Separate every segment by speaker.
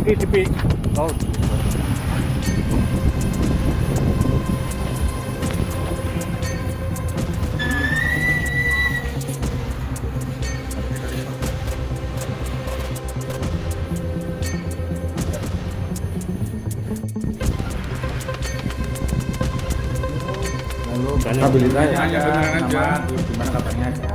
Speaker 1: di TV. Oh.
Speaker 2: Lalu stabilitas ya, sama gimana katanya aja.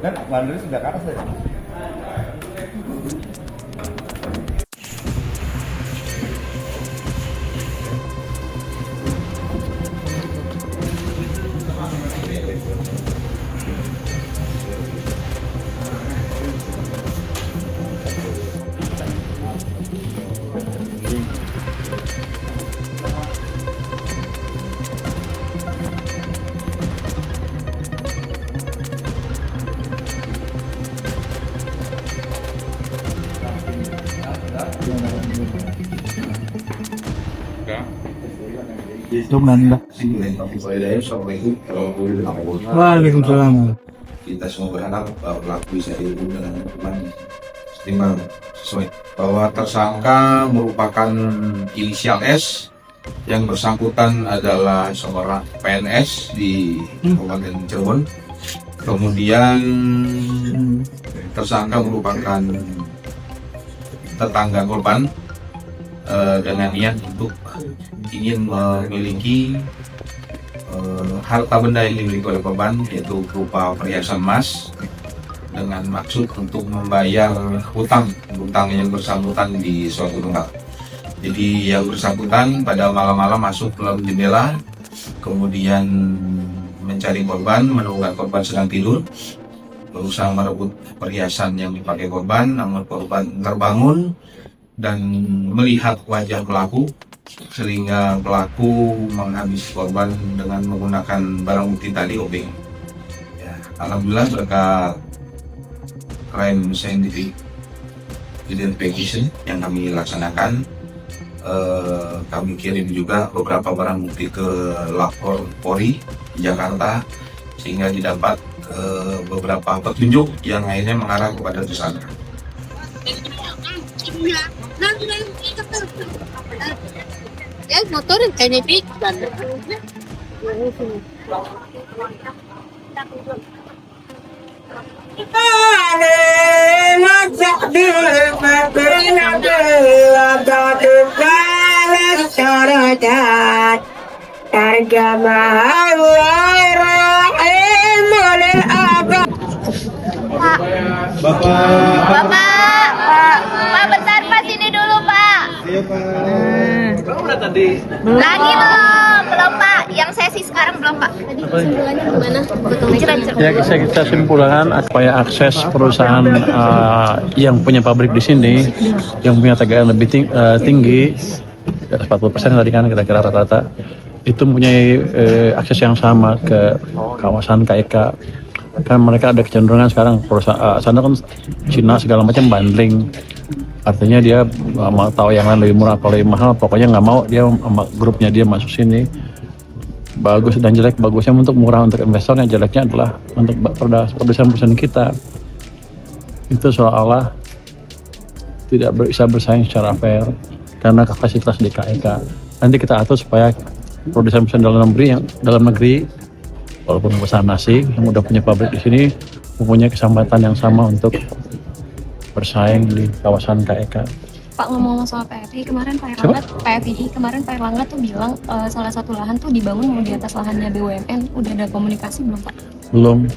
Speaker 2: Dan bandnya sudah ke atas ya?
Speaker 3: Waalaikumsalam.
Speaker 4: Kita semua berharap bahwa pelaku bisa dihukum dengan hukuman setimpal sesuai. Bahwa tersangka merupakan inisial S, yang bersangkutan adalah seorang PNS di Kabupaten Cirebon. Kemudian tersangka merupakan tetangga korban dengan niat untuk ingin memiliki harta benda yang dimiliki oleh korban, yaitu berupa perhiasan emas, dengan maksud untuk membayar hutang yang bersangkutan di suatu tempat. Jadi yang bersangkutan pada malam-malam masuk dalam jendela, kemudian mencari korban, menemukan korban sedang tidur, berusaha merebut perhiasan yang dipakai korban, namun korban terbangun dan melihat wajah pelaku, sehingga pelaku menghabisi korban dengan menggunakan barang bukti tadi, obeng. Ya, alhamdulillah berkat crime scientific identification yang kami laksanakan, kami kirim juga beberapa barang bukti ke lapor Polri di Jakarta, sehingga didapat beberapa petunjuk yang akhirnya mengarah kepada tersangka.
Speaker 5: Ya, motorin kayaknya dan Bapak, Pak bentar Pak, sini dulu Pak.
Speaker 2: Iya Pak.
Speaker 1: Kamu udah tadi?
Speaker 5: Lagi belum Pak. Yang sesi sekarang belum Pak. Tadi kesimpulannya gimana?
Speaker 3: Ya, kita simpulkan supaya akses perusahaan yang punya pabrik di sini, yang punya tegangan lebih tinggi, 40% tadi kan kira-kira rata-rata, itu mempunyai akses yang sama ke kawasan KEK. Kan mereka ada kecenderungan sekarang perusahaan sana kan Cina segala macam bundling, artinya dia mau tahu yang lain lebih murah atau lebih mahal, pokoknya nggak mau dia sama grupnya dia masuk sini. Bagus dan jelek, bagusnya untuk murah untuk investor, yang jeleknya adalah untuk perusahaan kita. Itu seolah-olah tidak bisa bersaing secara fair karena kapasitas di KEK. Nanti kita atur supaya produsen dalam negeri walaupun perusahaan asing yang udah punya pabrik di sini mempunyai kesempatan yang sama untuk bersaing di kawasan KEK.
Speaker 6: Pak, ngomong soal PFI kemarin Pak Erlangga tuh bilang salah satu lahan tuh dibangun mau di atas lahannya BUMN. Udah ada komunikasi belum Pak?
Speaker 3: Belum.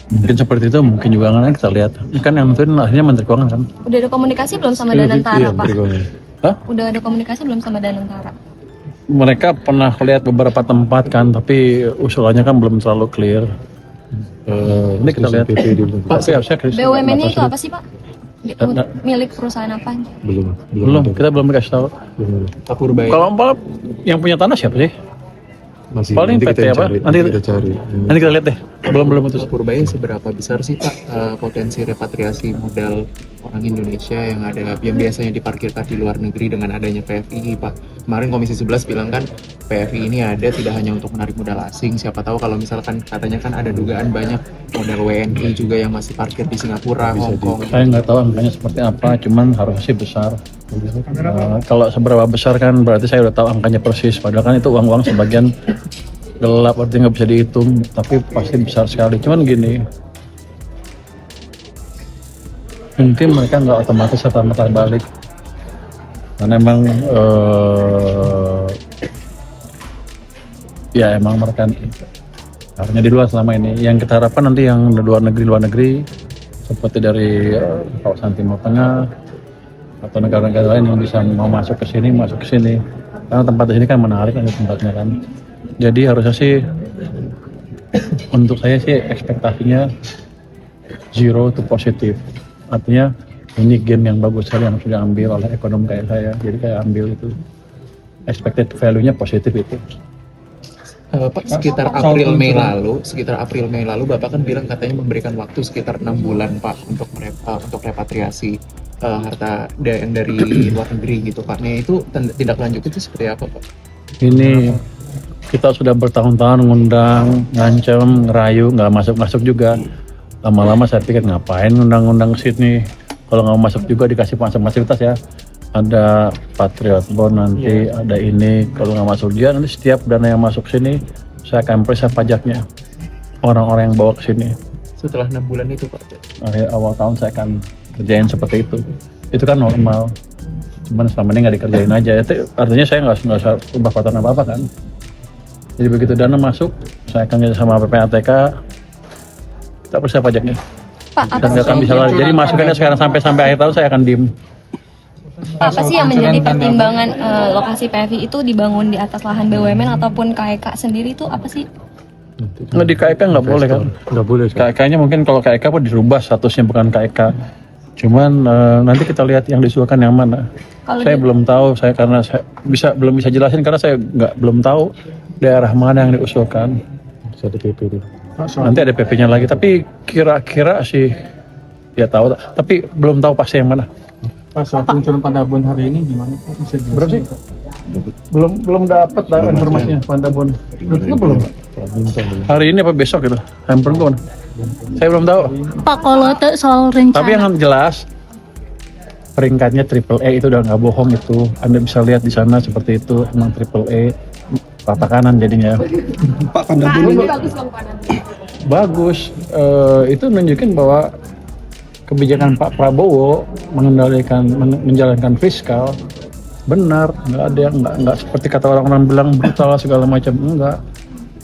Speaker 3: Mungkin seperti itu, mungkin juga kan kita lihat. Kan yang nentuin akhirnya Menteri Keuangan kan.
Speaker 6: Udah ada komunikasi belum sama Danantara Pak?
Speaker 3: Hah?
Speaker 6: Udah ada komunikasi belum sama Danantara?
Speaker 3: Mereka pernah lihat beberapa tempat kan, tapi usulannya kan belum terlalu clear. Ini kita lihat. Pak,
Speaker 6: BUMN-nya itu apa sih Pak? Milik perusahaan apa?
Speaker 3: Belum, kita belum dikasih tahu. Kalau Pak yang punya tanah siapa sih? Paling PT apa? Nanti kita lihat deh. Belum itu.
Speaker 2: Purbaya seberapa besar sih Pak potensi repatriasi modal orang Indonesia yang biasanya diparkirkan di luar negeri dengan adanya PFI Pak? Kemarin Komisi 11 bilang kan PFI ini ada tidak hanya untuk menarik modal asing, siapa tahu kalau misalkan katanya kan ada dugaan banyak modal WNI juga yang masih parkir di Singapura, Hong Kong.
Speaker 3: Saya nggak tahu angkanya seperti apa, cuman harusnya sih besar. Kalau seberapa besar kan berarti saya udah tahu angkanya persis, padahal kan itu uang-uang sebagian gelap, artinya nggak bisa dihitung, tapi pasti besar sekali. Cuman gini, mungkin mereka nggak otomatis serta-merta balik, karena emang ya emang mereka harusnya di luar selama ini. Yang kita harapkan nanti yang luar negeri seperti dari kawasan Timur Tengah atau negara-negara lain yang bisa mau masuk ke sini, karena tempat di sini kan menarik kan tempatnya kan. Jadi harusnya sih untuk saya sih ekspektasinya 0 to positif, artinya ini game yang bagus sekali yang sudah ambil oleh ekonom kayak saya, jadi kayak ambil itu expected value-nya positif itu.
Speaker 2: Pak, sekitar April Mei lalu Bapak kan bilang katanya memberikan waktu sekitar 6 bulan Pak untuk repatriasi harta yang dari luar negeri gitu Pak. Nah itu tindak lanjut itu seperti apa Pak?
Speaker 3: Ini kita sudah bertahun-tahun ngundang, ngancem, ngerayu, nggak masuk juga. Lama-lama saya pikir ngapain ngundang-ngundang ke sini, kalau nggak masuk juga dikasih fasilitas ya. Ada Patriot Bond nanti, ada ini, kalau nggak masuk dia nanti setiap dana yang masuk sini saya akan periksa pajaknya orang-orang yang bawa ke sini.
Speaker 2: Setelah 6 bulan itu Pak?
Speaker 3: Awal tahun saya akan kerjain seperti itu kan normal, cuman selama ini nggak dikerjain aja. Itu artinya saya nggak usah ubah peraturan apa-apa kan. Jadi begitu dana masuk saya akan kerja sama PPATK, kita periksa pajaknya.
Speaker 6: Pak,
Speaker 3: dan nggak akan bisa lari. Jadi masukannya sekarang sampai akhir tahun saya akan diem.
Speaker 6: Pak, apa sih yang menjadi pertimbangan lokasi PFI itu dibangun di atas lahan BUMN ataupun KEK sendiri itu apa sih?
Speaker 3: Nggak, di KEK nggak boleh kan? Nggak boleh. KEK-nya mungkin kalau KEK pun dirubah statusnya bukan KEK. Cuman nanti kita lihat yang diusulkan yang mana. Saya belum tahu, karena saya belum bisa jelasin karena saya belum tahu daerah mana yang diusulkan. Ada PP dulu. Nanti ada PP-nya lagi, tapi kira-kira sih ya tahu, tapi belum tahu pasti yang mana.
Speaker 2: Pak, soal penjualan Pandabon hari ini gimana Pak? Bisa
Speaker 3: berapa sih? Belum dapat informasinya Pandabon. Itu belum. Hari ini apa besok gitu? Handphone gue mana? Saya belum tahu.
Speaker 7: Pak, kalau soal rencana.
Speaker 3: Tapi yang jelas peringkatnya AAA itu udah nggak bohong itu. Anda bisa lihat di sana seperti itu, emang AAA rata kanan jadinya.
Speaker 1: Pak Pandabon ini
Speaker 3: bagus. Itu nunjukin bahwa kebijakan Pak Prabowo menjalankan fiskal benar, nggak ada yang nggak seperti kata orang-orang bilang brutal segala macam, enggak.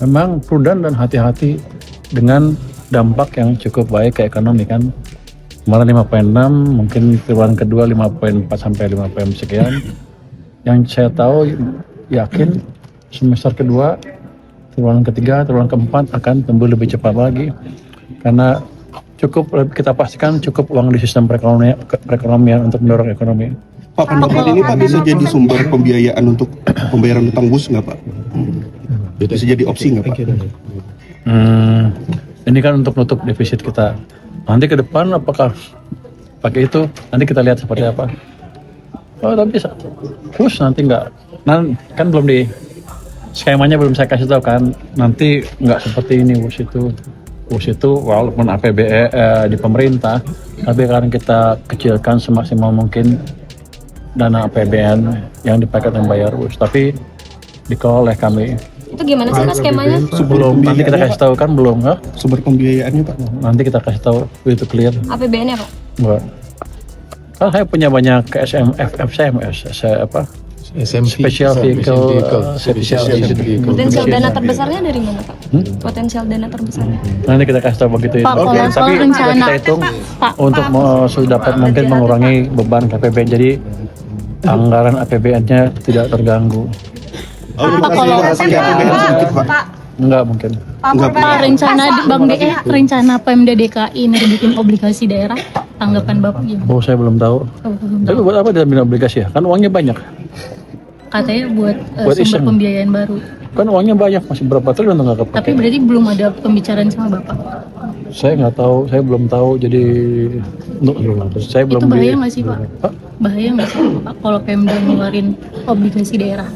Speaker 3: Memang prudent dan hati-hati dengan dampak yang cukup baik ke ekonomi kan. Kemarin 5,6, mungkin triwulan kedua 5,4 sampai 5, sekian. Yang saya tahu yakin semester kedua, triwulan ketiga, triwulan keempat akan tumbuh lebih cepat lagi karena kita pastikan cukup uang di sistem perekonomian untuk mendorong ekonomi.
Speaker 1: Pak Pandabon ini Pak bisa jadi sumber pembiayaan untuk pembayaran utang bus nggak Pak? Bisa jadi opsi nggak Pak?
Speaker 3: Ini kan untuk nutup defisit kita. Nanti ke depan apakah pakai itu? Nanti kita lihat seperti apa. Oh tapi terus nanti nggak, kan belum skemanya belum saya kasih tahu kan. Nanti nggak seperti ini bus itu walaupun APBE di pemerintah, tapi akan kita kecilkan semaksimal mungkin dana APBN yang dipakai membayar bus, tapi dikelola oleh kami.
Speaker 6: Itu gimana sih Pak skemanya?
Speaker 3: Belum, nanti kita kasih tahu kan belum, ha?
Speaker 1: Sumber pembiayaannya Pak.
Speaker 3: Nanti kita kasih tahu itu clear.
Speaker 6: APBN-nya Pak?
Speaker 3: Enggak. Kan saya punya banyak saya apa? Special vehicle,
Speaker 6: Potensial dana terbesarnya dari mana Pak? Potensial dana terbesarnya?
Speaker 3: Nanti kita kasih tahu begitu.
Speaker 7: Pak, kalau soal
Speaker 3: Tapi
Speaker 7: rencana-
Speaker 3: kita hitung
Speaker 7: Pak,
Speaker 3: untuk dapat mungkin mengurangi beban KPBN. Jadi anggaran APBN-nya tidak terganggu.
Speaker 1: Oh,
Speaker 7: Pak, kalau-
Speaker 1: APBN sedikit Pak.
Speaker 3: Enggak mungkin.
Speaker 7: Pak, rencana rencana Pemda DKI nerbitin obligasi daerah, tanggapan Bapak gimana?
Speaker 3: Oh, saya belum tahu.
Speaker 7: Oh, belum
Speaker 3: Tapi
Speaker 7: tahu.
Speaker 3: buat apa dia ambil obligasi ya? Kan uangnya banyak.
Speaker 7: Katanya buat
Speaker 3: Buat
Speaker 7: sumber
Speaker 3: iseng.
Speaker 7: pembiayaan baru.
Speaker 3: Kan uangnya banyak, masih berapa triliun nggak kepake.
Speaker 7: Tapi berarti belum ada pembicaraan sama Bapak.
Speaker 3: Saya nggak tahu, saya belum tahu. Jadi saya belum.
Speaker 7: Itu bahaya nggak sih Pak?
Speaker 3: Hah?
Speaker 7: Bahaya nggak sih Pak kalau Pemda ngeluarin obligasi daerah?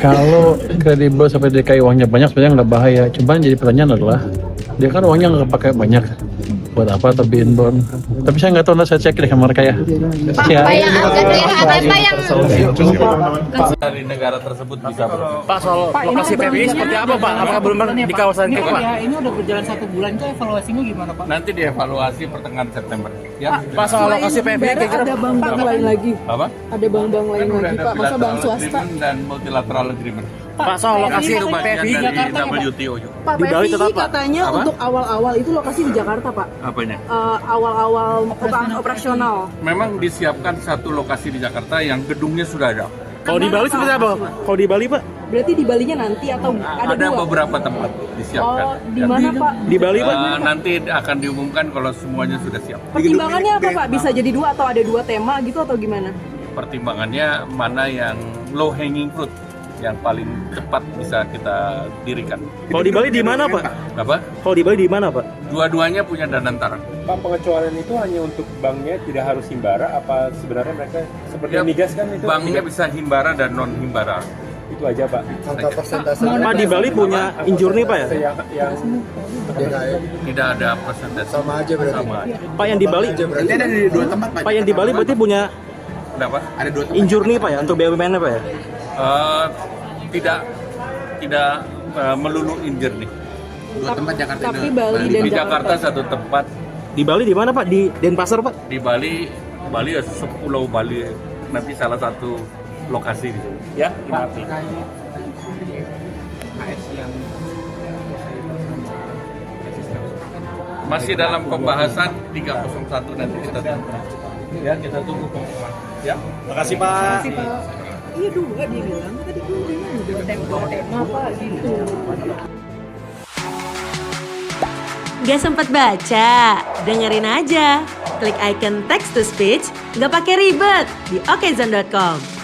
Speaker 3: Kalau kredibel sampai DKI uangnya banyak sebenarnya nggak bahaya. Cuman jadi pertanyaan adalah dia kan uangnya nggak pakai banyak. Buat apa terbitin bond? Tapi saya nggak tahu, nanti saya cek deh sama mereka ya.
Speaker 5: Pak yang angkat daerah apa yang
Speaker 4: Dari negara tersebut bisa
Speaker 8: Pak, soal lokasi PPI seperti apa Pak? Apakah belum di kawasan itu Pak?
Speaker 9: Ini udah berjalan 1 bulan, itu evaluasinya gimana Pak?
Speaker 4: nanti dievaluasi pertengahan September. Ya.
Speaker 8: Pak, soal lokasi PPI kira-kira
Speaker 9: Ada bank-bank lain lagi.
Speaker 4: Apa?
Speaker 9: Ada bank-bank lain
Speaker 4: Kan udah
Speaker 9: lagi
Speaker 4: ada
Speaker 9: Pak. Masa bank
Speaker 4: bilateral
Speaker 9: swasta?
Speaker 4: agreement dan multilateral agreement.
Speaker 8: Pak, soal lokasi
Speaker 4: Itu bagian
Speaker 8: PPI
Speaker 4: dari
Speaker 9: Jakarta ya, Pak?
Speaker 4: WTO juga.
Speaker 9: Pak,
Speaker 8: Di Bali
Speaker 9: PPI
Speaker 8: tetap, Pak?
Speaker 9: katanya
Speaker 4: Apa?
Speaker 9: untuk awal-awal itu lokasi di Jakarta Pak.
Speaker 4: Apanya?
Speaker 9: Awal-awal operasional.
Speaker 4: Memang disiapkan satu lokasi di Jakarta yang gedungnya sudah ada.
Speaker 8: Kalau di Bali seperti apa? Kalau di Bali Pak?
Speaker 9: Berarti di Balinya nanti atau ada
Speaker 4: Ada
Speaker 9: dua?
Speaker 4: beberapa tempat disiapkan.
Speaker 9: Oh, di mana Pak?
Speaker 8: Di Bali Pak?
Speaker 4: Nanti akan diumumkan kalau semuanya sudah siap.
Speaker 9: Pertimbangannya apa Pak? Bisa jadi dua atau ada 2 tema gitu atau gimana?
Speaker 4: Pertimbangannya mana yang low hanging fruit yang paling cepat bisa kita dirikan.
Speaker 8: Kalau di Bali di mana Pak?
Speaker 4: Apa?
Speaker 8: Kalau di Bali di mana Pak?
Speaker 4: Dua-duanya punya danantara.
Speaker 10: Pak, pengecualian itu hanya untuk banknya, tidak harus himbara, apa sebenarnya mereka seperti
Speaker 4: Ya,
Speaker 10: migas kan itu?
Speaker 4: banknya bisa himbara dan non himbara.
Speaker 10: Itu aja Pak.
Speaker 8: Pak, di Bali punya injurni Pak ya?
Speaker 10: Yang
Speaker 4: Tidak ada persentase. Sama aja berarti.
Speaker 8: Pak, yang di Bali
Speaker 10: berarti ada di 2 tempat Pak.
Speaker 8: Pak, yang di Bali berarti punya
Speaker 4: Kenapa?
Speaker 10: Ada 2 tempat.
Speaker 8: injurni Pak ya untuk BUMN Pak ya?
Speaker 4: Tidak melulu injer nih.
Speaker 10: 2 tempat Jakarta.
Speaker 9: Tapi Bali dan
Speaker 4: Di Jakarta satu tempat,
Speaker 8: Di Bali di mana Pak? Di Denpasar Pak?
Speaker 4: di Bali ya sepulau Bali. Nanti salah satu lokasi di sini. Ya, nanti. Masih dalam pembahasan 301 nanti kita tunggu. Ya, kita tunggu pengumuman. Ya.
Speaker 8: Makasih Pak.
Speaker 9: Iya 2 dia bilang. Tadi gue bilang tema Pak gitu.
Speaker 11: Gak sempat baca? Dengerin aja. Klik icon text to speech, gak pakai ribet di okezone.com.